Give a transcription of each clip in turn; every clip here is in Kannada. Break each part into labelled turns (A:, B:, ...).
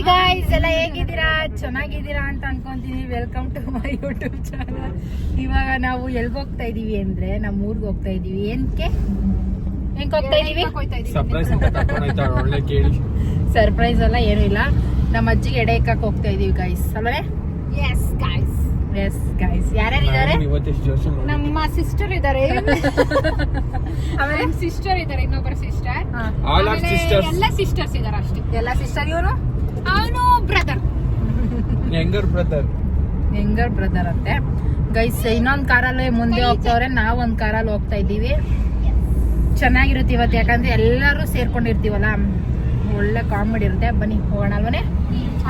A: ಹಾಯ್ ಗಾಯ್ಸ್, ಎಲ್ಲ ಹೇಗಿದ್ದೀರಾ? ಚೆನ್ನಾಗಿದ್ದೀರಾ ಅಂತ ಅನ್ಕೊಂತೀನಿ. Welcome to my YouTube channel. ಇವಾಗ ನಾವು ಎಲ್ಗೆ ಹೋಗ್ತಾ ಇದೀವಿ ಅಂದ್ರೆ ನಮ್ಮ ಊರ್ಗೆ ಹೋಗ್ತಾ ಇದೀವಿ. ಹೆಂಗೆ ಹೋಗ್ತಾ ಇದೀವಿ? ಸರ್ಪ್ರೈಸ್ ಅಲ್ಲ, ಏನೂ ಇಲ್ಲ. ನಮ್ಮ ಅಜ್ಜಿಗೆ ಎಡೆ ಇಕ್ಕಕ್ಕೆ ಹೋಗ್ತಾ ಇದೀವಿ ಗಾಯ್ಸ್. ಅಲ್ಲೇ ಎಸ್ ಗಾಯ್ಸ್ ಯಾರ್ಯಾರಿದ್ದಾರೆ?
B: ನಮ್ಮ ಸಿಸ್ಟರ್ ಇದ್ದಾರೆ, ಸಿಸ್ಟರ್ ಇದ್ದಾರೆ, ಇನ್ನೊಬ್ಬರ ಸಿಸ್ಟರ್, ಎಲ್ಲ ಸಿಸ್ಟರ್ಸ್ ಇದಾರೆ ಅಷ್ಟೇ.
A: ಎಲ್ಲ ಸಿಸ್ಟರ್.
B: ಅವನು ಬ್ರದರ್,
A: ಯಂಗರ್ ಬ್ರದರ್ ಅಂತೆ ಗೈಸ್. ಇನ್ನೊಂದ್ ಕಾರಲ್ಲಿ ಮುಂದೆ ಹೋಗ್ತಾವ್ರೆ, ನಾವ್ ಒಂದ್ ಕಾರಲ್ಲಿ ಹೋಗ್ತಾ ಇದ್ದೀವಿ. ಚೆನ್ನಾಗಿರುತ್ತೆ ಇವತ್ತು, ಯಾಕಂದ್ರೆ ಎಲ್ಲರೂ ಸೇರ್ಕೊಂಡಿರ್ತೀವಲ್ಲ, ಒಳ್ಳೆ ಕಾಮಿಡಿ ಇರುತ್ತೆ. ಬನ್ನಿ ಹೋಗೋಣ.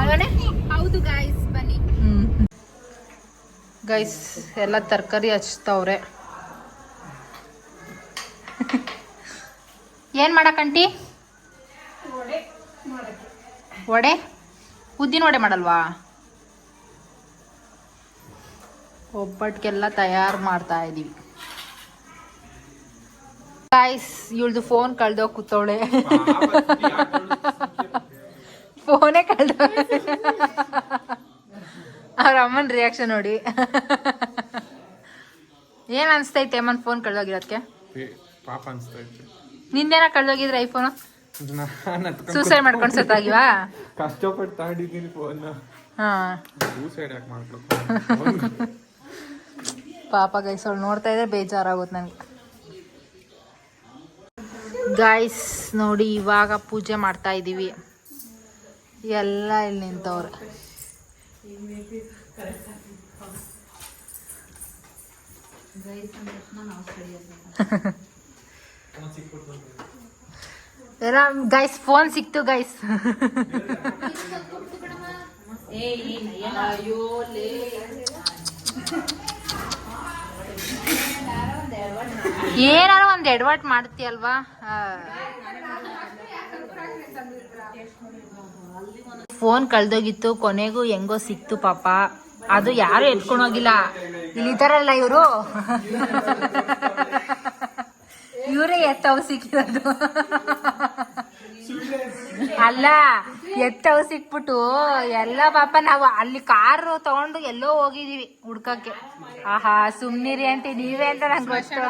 A: ಅಲ್ವನೇ?
B: ಹೌದು ಗಾಯ್ಸ್, ಬನ್ನಿ.
A: ಗೈಸ್ ಎಲ್ಲ ತರಕಾರಿ ಹಚ್ತಾವ್ರೆ. ಏನ್ ಮಾಡಕಂಟಿ? ವಡೆ? ಉದ್ದಿನ ವಡೆ ಮಾಡಲ್ವಾ? ಒಬ್ಬಟ್ಟಿಗೆಲ್ಲ ತಯಾರು ಮಾಡ್ತಾ ಇದೀವಿ ಗೈಸ್. ಇವಳ್ದು ಫೋನ್ ಕಳ್ದೋಗ್ ಕೂತವಳೆ. ಫೋನೇ ಕಳ್ದೋ. ಅವ್ರ ಅಮ್ಮನ ರಿಯಾಕ್ಷನ್ ನೋಡಿ. ಏನ್ ಅನ್ಸ್ತೈತೆ ಅಮ್ಮನ್ ಫೋನ್ ಕಳ್ದೋಗಿರೋದಕ್ಕೆ?
C: ಪಾಪ ಅನ್ಸ್ತೈತೆ.
A: ನಿಂದೇನ ಕಳ್ದೋಗಿದ್ರೆ ಐಫೋನ್? ಸೂಸೈಡ್ ಮಾಡ್ಕೊಂಡ್ ಸತ್ತಾಗಿವಾ?
C: ಕಷ್ಟಪಟ್ಟು ತಗೊಂಡಿದ್ದೀನಿ ಫೋನ್. ಸೂಸೈಡ್ ಯಾಕೆ ಮಾಡ್ಬೇಕು?
A: ಪಾಪ ಗೈಸ್, ಅವ್ಳು ನೋಡ್ತಾ ಇದ್ರೆ ಬೇಜಾರಾಗುತ್ತೆ ನಂಗೆ. ಗೈಸ್ ನೋಡಿ, ಇವಾಗ ಪೂಜೆ ಮಾಡ್ತಾ ಇದೀವಿ. ಎಲ್ಲ ಇಲ್ಲಿ ನಿಂತವ್ರೆ. ಗೈಸ್ ಫೋನ್ ಸಿಕ್ತು ಗೈಸ್. ಏನಾರು ಒಂದ್ ಎಡವಟ್ ಮಾಡ್ತೀಯಲ್ವಾ? ಫೋನ್ ಕಳ್ದೋಗಿತ್ತು, ಕೊನೆಗೂ ಹೆಂಗೋ ಸಿಕ್ತು ಪಾಪ. ಅದು ಯಾರು ಎತ್ಕೊಂಡು ಹೋಗಿಲ್ಲ. ಇಲ್ಲಿ ಇದಾರಲ್ಲ ಇವರು, ಇವರೇ ಎತ್ತವ್ ಸಿಕ್ಕಿರೋದು. ಅಲ್ಲ, ಎತ್ತವ್ ಸಿಕ್ಬಿಟ್ಟು ಎಲ್ಲ ಪಾಪ ನಾವು ಅಲ್ಲಿ ಕಾರು ತಗೊಂಡು ಎಲ್ಲೋ ಹೋಗಿದೀವಿ ಹುಡ್ಕಕ್ಕೆ. ಆಹಾ ಸುಮ್ನಿರಿ ಅಂತಿ ನೀವೇ ಅಂತ ನಂಗೆ ಗೊತ್ತು.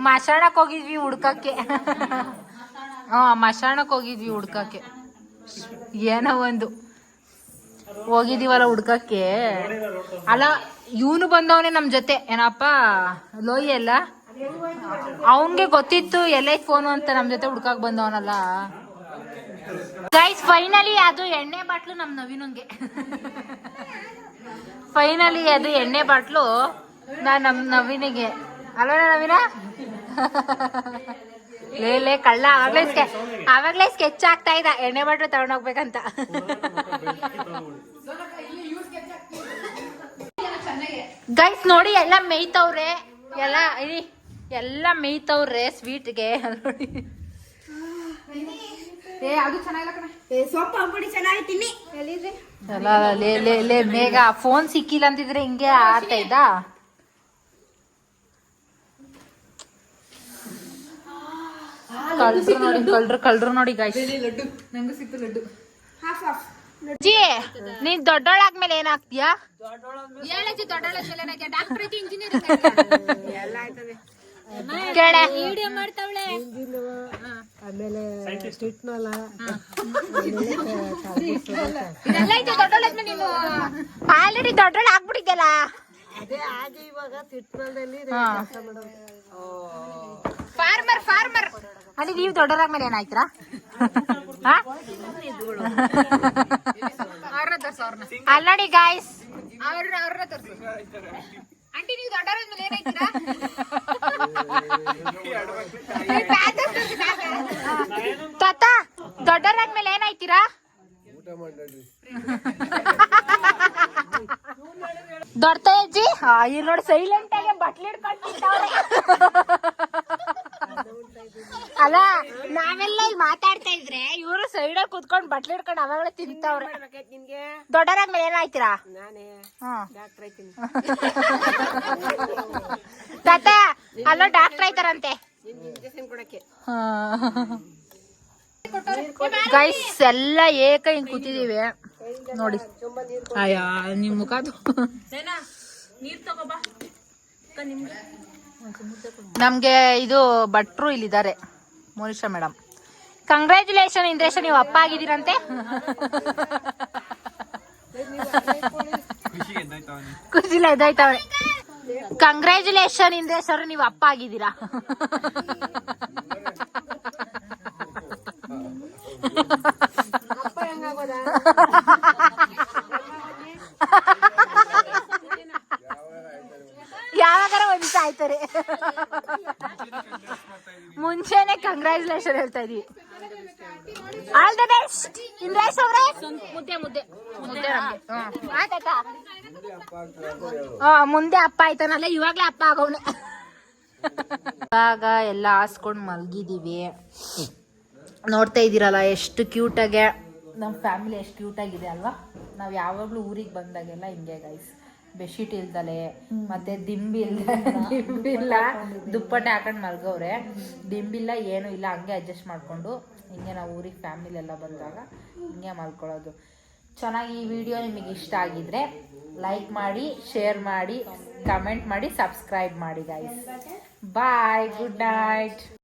A: ಮಶಾಣಕ್ ಹೋಗಿದ್ವಿ ಹುಡ್ಕಕ್ಕೆ. ಮಶಾಣಕ್ ಹೋಗಿದ್ವಿ ಹುಡ್ಕಕ್ಕೆ. ಏನೋ ಒಂದು ಹೋಗಿದೀವಲ್ಲ ಹುಡ್ಕಕ್ಕೆ. ಅಲ್ಲ, ಇವನು ಬಂದವನೇ ನಮ್ ಜೊತೆ, ಏನಪ್ಪ ಲೋಯಿ ಎಲ್ಲ. ಅವನ್ಗೆ ಗೊತ್ತಿತ್ತು ಎಲ್ಲೈತ್ ಫೋನು ಅಂತ, ನಮ್ ಜೊತೆ ಹುಡ್ಕಕ್ ಬಂದವನಲ್ಲ ಗೈಸ್. ಫೈನಲಿ ಅದು ಎಣ್ಣೆ ಬಾಟ್ಲು ನಮ್ ನವೀನಂಗೆ. ಫೈನಲಿ ಅದು ಎಣ್ಣೆ ಬಾಟ್ಲು ನಮ್ ನವೀನಿಗೆ. ಅಲ್ವನ ನವೀನ? ಲೇ ಕಳ್ಳ, ಆವಾಗ್ಲೇ ಸ್ಕೆಚ್ ಆಗ್ತಾ ಇದ್ದ ಎಣ್ಣೆ ಬಾಟ್ಲು ತಗೊಂಡೋಗ್ಬೇಕಂತ. ಗೈಸ್ ನೋಡಿ, ಎಲ್ಲ ಮೇಯ್ತವ್ರೆ, ಎಲ್ಲ ಮೇಯ್ತವ್ರೆ ಸ್ವೀಟ್ಗೆ. ನೋಡಿ ಮೇಘ ಫೋನ್ ಸಿಕ್ಕಿಲ್ಲ ಅಂತಿದ್ರೆ ಹಿಂಗೆ ಆಡ್ತಾ ಇದ್ದ. ಕಳ್ರು ನೋಡಿ ಗೈಸ್. ಜಿ, ನೀನ್ ದೊಡ್ಡೋಳಾದ್ಮೇಲೆ ಏನಾಗ್ತೀಯಾ?
B: Doctor, engineer ಮಾಡ್ತಾವಳೆ.
D: ಆಮೇಲೆ ಸ್ಟಿಟ್ನಲ್ಲ
B: ನೀವು
A: ಆಲ್ರೆಡಿ ದೊಡ್ಡೋಳು ಆಗ್ಬಿಟ್ಟಿದ್ದಲ್ಲ.
D: ಅದೇ ಆಗಿ ಇವಾಗ ಸ್ಟಿಟ್ನಲ್ಲಿ ಕೆಲಸ ಮಾಡೋದು.
B: ಫಾರ್ಮರ್
A: ಅಲ್ಲಿ ನೀವು ದೊಡ್ಡೋರಾದ್ಮೇಲೆ ಏನಾಯ್ತೀರಾ? ಅಲ್ಲಿ ನೋಡಿ ಗಾಯ್ಸ್,
B: ಅವ್ರನ್ನ ತೋರಿಸಿ. ಆಂಟಿ, ನೀವು ದೊಡ್ಡವರಾದ್ಮೇಲೆ ಏನಾಯ್ತೀರಾ?
A: ತಾತ ದೊಡ್ಡೋರಾದ್ಮೇಲೆ ಏನಾಯ್ತೀರಾ? ದೊಡ್ಡ ಅಜ್ಜಿ ಇಲ್ಲಿ ನೋಡಿ, ಸೈಲೆಂಟ್ ಆಗಿ ಬಟ್ಲಿ ಹಿಡ್ಕೊಂಡು. ಅಲ್ಲ, ನಾವೆಲ್ಲ ಇಲ್ಲಿ ಮಾತಾಡ್ತಾ ಇದ್ರೆ ಇವರು ಸೈಡ್ ಅಲ್ಲಿ ಕುತ್ಕೊಂಡು ಬಟ್ಲಿ ಹಿಡ್ಕೊಂಡು ಅವಾಗಲೇ ತಿಂತವ್ರೆ. ದೊಡ್ಡರಾದ್ಮೇಲೆ ಏನಾಯ್ತೀರಾ? ತಾತ ಅಲ್ಲೋ ಡಾಕ್ಟರ್ ಆಯ್ತಾರಂತೆ. ಗೈಸ್ ಎಲ್ಲ ಏಕ ಹಿಂಗ್ ಕೂತಿದೀವಿ. ನೋಡಿ ಅಯ್ಯ ನಿಮ್ ಮುಖ ನಮ್ಗೆ ಇದು ಭಟ್ರು ಇಲ್ಲಿದ್ದಾರೆ ಮೋನಿಶಾ ಮೇಡಮ್. ಕಂಗ್ರ್ಯಾಚುಲೇಷನ್ ಇಂದ್ರೇಶ, ನೀವು ಅಪ್ಪ ಆಗಿದ್ದೀರಂತೆ. ಖುಷಿಲ ಎದ್ದಾಯ್ತವ್ರೆ. ಕಂಗ್ರ್ಯಾಚುಲೇಷನ್ ಇಂದ್ರೇಶ್ ಅವ್ರೆ, ನೀವು ಅಪ್ಪ ಆಗಿದ್ದೀರಾ. ಯಾವಾಗಾರ ಒಂದಿಸ ಆಯ್ತಾರೆ. ಮುಂಚೆನೆ ಕಂಗ್ರ್ಯಾಚುಲೇಷನ್ ಹೇಳ್ತಾ ಇದೀವಿ. ಆಲ್ ದ ಬೆಸ್ಟ್ ಇಂದ್ರೇಶ್ ಅವ್ರೆ. ಮುದ್ದೆ ಮುದ್ದೆ ಮುದ್ದೆ ಆಯ್ತಾ? ಮುಂದೆ ಅಪ್ಪ ಆಯ್ತಾನಲ್ಲ, ಇವಾಗ್ಲೇ ಅಪ್ಪ ಆಗೋನೆ. ಇವಾಗ ಎಲ್ಲ ಹಾಸ್ಕೊಂಡ್ ಮಲ್ಗಿದೀವಿ. ನೋಡ್ತಾ ಇದ್ದೀರಲ್ಲ ಎಷ್ಟು ಕ್ಯೂಟಾಗೆ ನಮ್ಮ ಫ್ಯಾಮಿಲಿ ಎಷ್ಟು ಕ್ಯೂಟಾಗಿದೆ ಅಲ್ವಾ. ನಾವು ಯಾವಾಗಲೂ ಊರಿಗೆ ಬಂದಾಗೆಲ್ಲ ಹಿಂಗೆ ಗೈಸ್, ಬೆಡ್ಶೀಟ್ ಇಲ್ದಲೆ ಮತ್ತೆ ದಿಂಬಿಲ್ಲ ದುಪ್ಪಟ್ಟೆ ಹಾಕೊಂಡು ಮಲ್ಗವ್ರೆ. ದಿಂಬಿಲ್ಲ ಏನೂ ಇಲ್ಲ, ಹಂಗೆ ಅಡ್ಜಸ್ಟ್ ಮಾಡಿಕೊಂಡು ಹಿಂಗೆ ನಾವು ಊರಿಗೆ ಫ್ಯಾಮಿಲಿ ಎಲ್ಲ ಬಂದಾಗ ಹಿಂಗೆ ಮಲ್ಕೊಳ್ಳೋದು. ಚೆನ್ನಾಗಿ ಈ ವಿಡಿಯೋ ನಿಮಗೆ ಇಷ್ಟ ಆಗಿದ್ರೆ ಲೈಕ್ ಮಾಡಿ, ಶೇರ್ ಮಾಡಿ, ಕಮೆಂಟ್ ಮಾಡಿ, ಸಬ್ಸ್ಕ್ರೈಬ್ ಮಾಡಿ ಗೈಸ್. ಬಾಯ್, ಗುಡ್ ನೈಟ್.